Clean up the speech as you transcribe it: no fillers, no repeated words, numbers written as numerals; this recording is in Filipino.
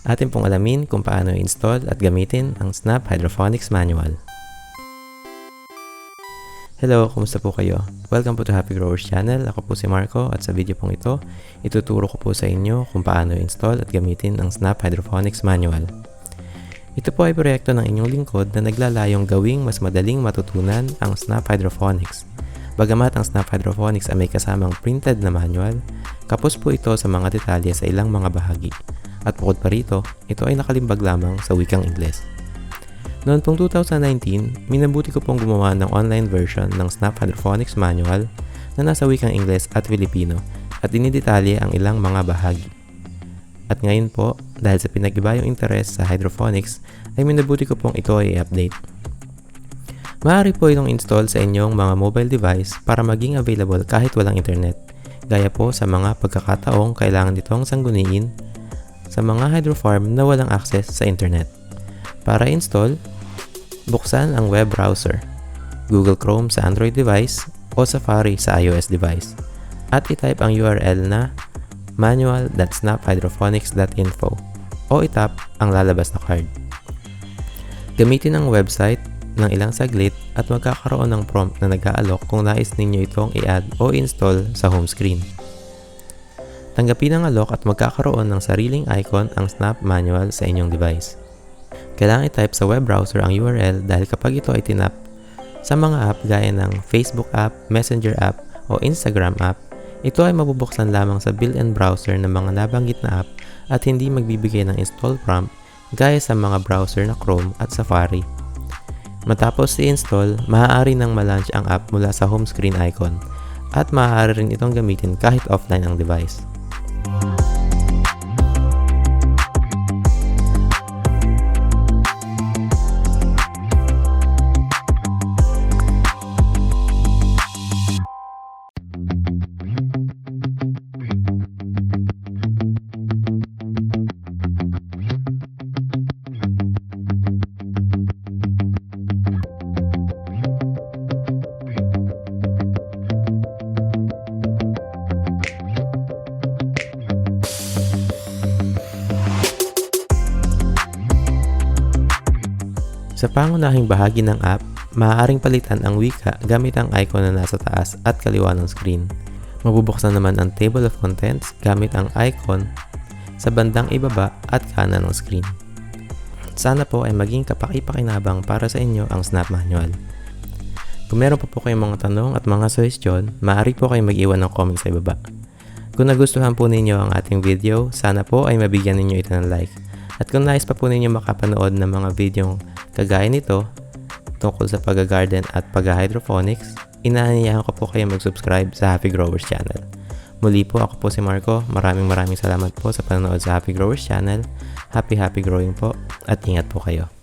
Atin pong alamin kung paano i-install at gamitin ang SNAP Hydroponics Manual. Hello, kumusta po kayo? Welcome po to Happy Growers Channel. Ako po si Marco at sa video pong ito, ituturo ko po sa inyo kung paano i-install at gamitin ang SNAP Hydroponics Manual. Ito po ay proyekto ng inyong lingkod na naglalayong gawing mas madaling matutunan ang SNAP Hydroponics. Bagamat ang SNAP Hydroponics ay may kasamang printed na manual, kapos po ito sa mga detalye sa ilang mga bahagi. At bukod pa rito, ito ay nakalimbag lamang sa wikang Ingles. Noon pong 2019, minabuti ko pong gumawa ng online version ng SNAP Hydroponics Manual na nasa wikang Ingles at Filipino at dinidetalye ang ilang mga bahagi. At ngayon po, dahil sa pinag-iba yung interest sa hydroponics, ay minabuti ko pong ito ay i-update. Maaari po itong install sa inyong mga mobile device para maging available kahit walang internet, gaya po sa mga pagkakataong kailangan nitong sangguniin sa mga hydrofarm na walang access sa internet. Para install, buksan ang web browser, Google Chrome sa Android device o Safari sa iOS device, at itype ang URL na manual.snaphydroponics.info o itap ang lalabas na card. Gamitin ang website ng ilang saglit at magkakaroon ng prompt na nag-aalok kung nais ninyo itong i-add o install sa home screen. Tanggapin ang alok at magkakaroon ng sariling icon ang SNAP Manual sa inyong device. Kailangan i-type sa web browser ang URL dahil kapag ito ay tinap sa mga app gaya ng Facebook app, Messenger app o Instagram app, ito ay mabubuksan lamang sa built-in browser ng mga nabanggit na app at hindi magbibigay ng install prompt gaya sa mga browser na Chrome at Safari. Matapos i-install, maaari nang ma-launch ang app mula sa home screen icon at maaari rin itong gamitin kahit offline ang device. Sa pangunahing bahagi ng app, maaaring palitan ang wika gamit ang icon na nasa taas at kaliwa ng screen. Mabubuksan naman ang table of contents gamit ang icon sa bandang ibaba at kanan ng screen. Sana po ay maging kapaki-pakinabang para sa inyo ang SNAP Manual. Kung meron pa po kayong mga tanong at mga suggestion, maaari po kayong mag-iwan ng comment sa ibaba. Kung nagustuhan po ninyo ang ating video, sana po ay mabigyan ninyo ito ng like. At kung nais pa po ninyo makapanood ng mga videong kagaya nito tungkol sa pag-garden at pagha-hydroponics, inaanyayahan ko po kayo mag-subscribe sa Happy Growers Channel. Muli po, ako po si Marco. Maraming salamat po sa panonood sa Happy Growers Channel. Happy growing po at ingat po kayo.